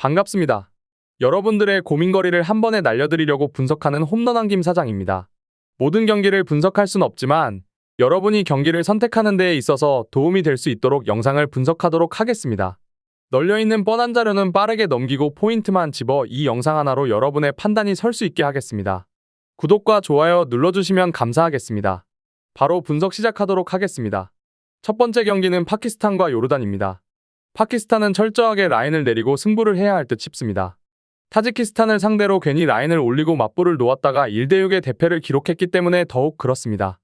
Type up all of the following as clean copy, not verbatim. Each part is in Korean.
반갑습니다. 여러분들의 고민거리를 한 번에 날려드리려고 분석하는 홈런왕 김 사장입니다. 모든 경기를 분석할 순 없지만 여러분이 경기를 선택하는 데에 있어서 도움이 될 수 있도록 영상을 분석하도록 하겠습니다. 널려있는 뻔한 자료는 빠르게 넘기고 포인트만 집어 이 영상 하나로 여러분의 판단이 설 수 있게 하겠습니다. 구독과 좋아요 눌러주시면 감사하겠습니다. 바로 분석 시작하도록 하겠습니다. 첫 번째 경기는 파키스탄과 요르단입니다. 파키스탄은 철저하게 라인을 내리고 승부를 해야 할 듯 싶습니다. 타지키스탄을 상대로 괜히 라인을 올리고 맞불을 놓았다가 1대6의 대패를 기록했기 때문에 더욱 그렇습니다.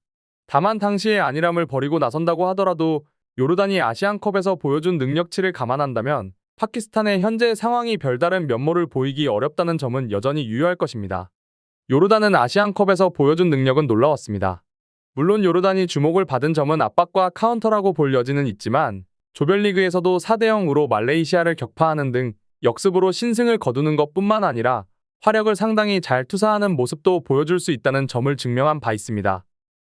다만 당시의 안일함을 버리고 나선다고 하더라도 요르단이 아시안컵에서 보여준 능력치를 감안한다면 파키스탄의 현재 상황이 별다른 면모를 보이기 어렵다는 점은 여전히 유효할 것입니다. 요르단은 아시안컵에서 보여준 능력은 놀라웠습니다. 물론 요르단이 주목을 받은 점은 압박과 카운터라고 볼 여지는 있지만 조별리그에서도 4대0으로 말레이시아를 격파하는 등 역습으로 신승을 거두는 것뿐만 아니라 화력을 상당히 잘 투사하는 모습도 보여줄 수 있다는 점을 증명한 바 있습니다.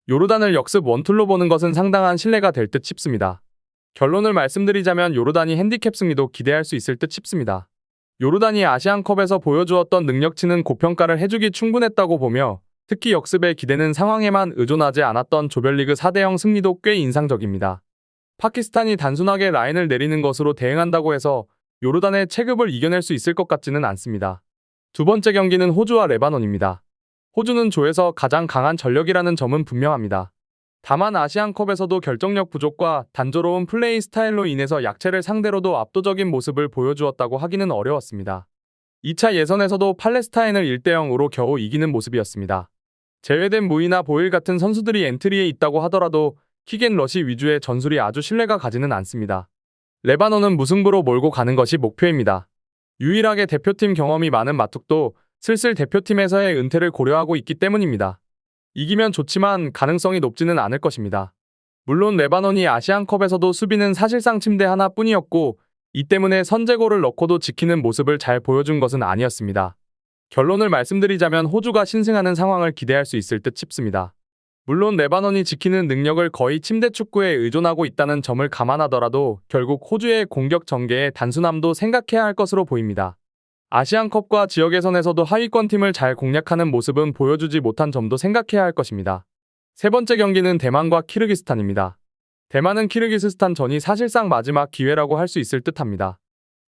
요르단을 역습 원툴로 보는 것은 상당한 신뢰가 될 듯 싶습니다. 결론을 말씀드리자면 요르단이 핸디캡 승리도 기대할 수 있을 듯 싶습니다. 요르단이 아시안컵에서 보여주었던 능력치는 고평가를 해주기 충분했다고 보며 특히 역습의 기대는 상황에만 의존하지 않았던 조별리그 4대0 승리도 꽤 인상적입니다. 파키스탄이 단순하게 라인을 내리는 것으로 대응한다고 해서 요르단의 체급을 이겨낼 수 있을 것 같지는 않습니다. 두 번째 경기는 호주와 레바논입니다. 호주는 조에서 가장 강한 전력이라는 점은 분명합니다. 다만 아시안컵에서도 결정력 부족과 단조로운 플레이 스타일로 인해서 약체를 상대로도 압도적인 모습을 보여주었다고 하기는 어려웠습니다. 2차 예선에서도 팔레스타인을 1대0으로 겨우 이기는 모습이었습니다. 제외된 무이나 보일 같은 선수들이 엔트리에 있다고 하더라도 킥앤러시 위주의 전술이 아주 신뢰가 가지는 않습니다. 레바논은 무승부로 몰고 가는 것이 목표입니다. 유일하게 대표팀 경험이 많은 마툭도 슬슬 대표팀에서의 은퇴를 고려하고 있기 때문입니다. 이기면 좋지만 가능성이 높지는 않을 것입니다. 물론 레바논이 아시안컵에서도 수비는 사실상 침대 하나뿐이었고 이 때문에 선제골을 넣고도 지키는 모습을 잘 보여준 것은 아니었습니다. 결론을 말씀드리자면 호주가 신승하는 상황을 기대할 수 있을 듯 싶습니다. 물론 레바논이 지키는 능력을 거의 침대 축구에 의존하고 있다는 점을 감안하더라도 결국 호주의 공격 전개의 단순함도 생각해야 할 것으로 보입니다. 아시안컵과 지역 예선에서도 하위권 팀을 잘 공략하는 모습은 보여주지 못한 점도 생각해야 할 것입니다. 세 번째 경기는 대만과 키르기스탄입니다. 대만은 키르기스스탄전이 사실상 마지막 기회라고 할 수 있을 듯합니다.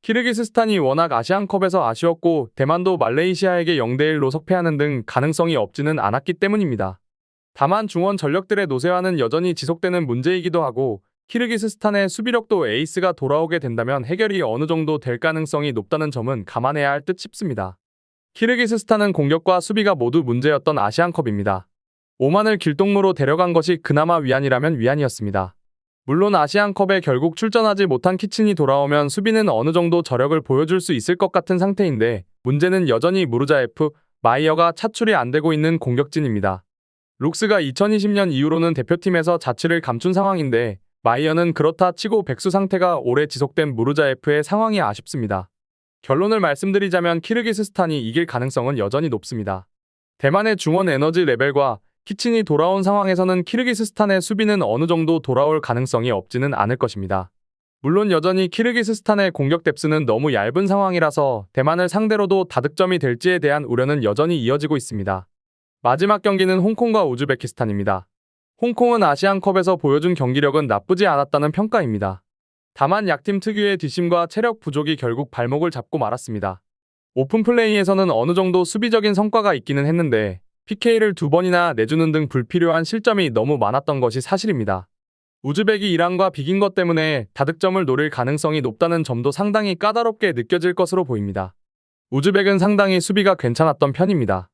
키르기스스탄이 워낙 아시안컵에서 아쉬웠고 대만도 말레이시아에게 0대1로 석패하는 등 가능성이 없지는 않았기 때문입니다. 다만 중원 전력들의 노쇠화는 여전히 지속되는 문제이기도 하고 키르기스스탄의 수비력도 에이스가 돌아오게 된다면 해결이 어느 정도 될 가능성이 높다는 점은 감안해야 할 듯 싶습니다. 키르기스스탄은 공격과 수비가 모두 문제였던 아시안컵입니다. 오만을 길동무로 데려간 것이 그나마 위안이라면 위안이었습니다. 물론 아시안컵에 결국 출전하지 못한 키친이 돌아오면 수비는 어느 정도 저력을 보여줄 수 있을 것 같은 상태인데 문제는 여전히 무르자에프, 마이어가 차출이 안 되고 있는 공격진입니다. 룩스가 2020년 이후로는 대표팀에서 자취를 감춘 상황인데 마이어는 그렇다 치고 백수 상태가 오래 지속된 무르자에프의 상황이 아쉽습니다. 결론을 말씀드리자면 키르기스스탄이 이길 가능성은 여전히 높습니다. 대만의 중원 에너지 레벨과 키친이 돌아온 상황에서는 키르기스스탄의 수비는 어느 정도 돌아올 가능성이 없지는 않을 것입니다. 물론 여전히 키르기스스탄의 공격 뎁스는 너무 얇은 상황이라서 대만을 상대로도 다득점이 될지에 대한 우려는 여전히 이어지고 있습니다. 마지막 경기는 홍콩과 우즈베키스탄입니다. 홍콩은 아시안컵에서 보여준 경기력은 나쁘지 않았다는 평가입니다. 다만 약팀 특유의 뒷심과 체력 부족이 결국 발목을 잡고 말았습니다. 오픈 플레이에서는 어느 정도 수비적인 성과가 있기는 했는데 PK를 2번이나 내주는 등 불필요한 실점이 너무 많았던 것이 사실입니다. 우즈벡이 이란과 비긴 것 때문에 다득점을 노릴 가능성이 높다는 점도 상당히 까다롭게 느껴질 것으로 보입니다. 우즈벡은 상당히 수비가 괜찮았던 편입니다.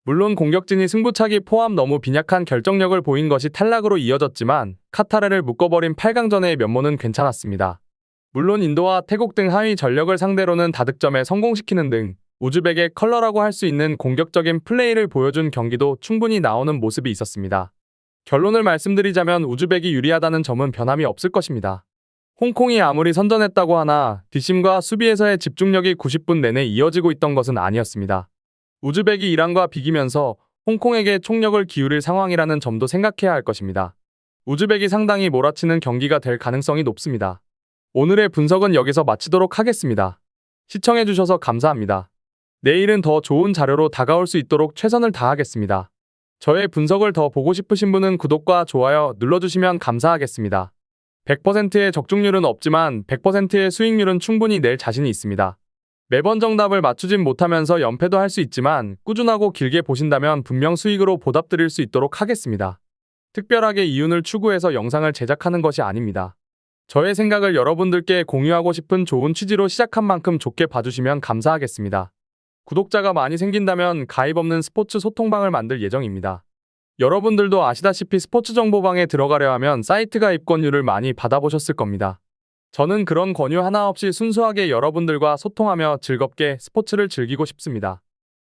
물론 공격진이 승부차기 포함 너무 빈약한 결정력을 보인 것이 탈락으로 이어졌지만 카타르를 묶어버린 8강전의 면모는 괜찮았습니다. 물론 인도와 태국 등 하위 전력을 상대로는 다득점에 성공시키는 등 우즈벡의 컬러라고 할 수 있는 공격적인 플레이를 보여준 경기도 충분히 나오는 모습이 있었습니다. 결론을 말씀드리자면 우즈벡이 유리하다는 점은 변함이 없을 것입니다. 홍콩이 아무리 선전했다고 하나 뒷심과 수비에서의 집중력이 90분 내내 이어지고 있던 것은 아니었습니다. 우즈벡이 이란과 비기면서 홍콩에게 총력을 기울일 상황이라는 점도 생각해야 할 것입니다. 우즈벡이 상당히 몰아치는 경기가 될 가능성이 높습니다. 오늘의 분석은 여기서 마치도록 하겠습니다. 시청해주셔서 감사합니다. 내일은 더 좋은 자료로 다가올 수 있도록 최선을 다하겠습니다. 저의 분석을 더 보고 싶으신 분은 구독과 좋아요 눌러주시면 감사하겠습니다. 100%의 적중률은 없지만 100%의 수익률은 충분히 낼 자신이 있습니다. 매번 정답을 맞추진 못하면서 연패도 할 수 있지만 꾸준하고 길게 보신다면 분명 수익으로 보답드릴 수 있도록 하겠습니다. 특별하게 이윤을 추구해서 영상을 제작하는 것이 아닙니다. 저의 생각을 여러분들께 공유하고 싶은 좋은 취지로 시작한 만큼 좋게 봐주시면 감사하겠습니다. 구독자가 많이 생긴다면 가입 없는 스포츠 소통방을 만들 예정입니다. 여러분들도 아시다시피 스포츠 정보방에 들어가려 하면 사이트 가입 권유를 많이 받아보셨을 겁니다. 저는 그런 권유 하나 없이 순수하게 여러분들과 소통하며 즐겁게 스포츠를 즐기고 싶습니다.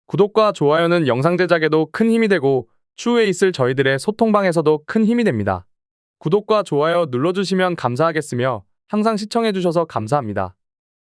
구독과 좋아요는 영상 제작에도 큰 힘이 되고 추후에 있을 저희들의 소통방에서도 큰 힘이 됩니다. 구독과 좋아요 눌러주시면 감사하겠으며 항상 시청해주셔서 감사합니다.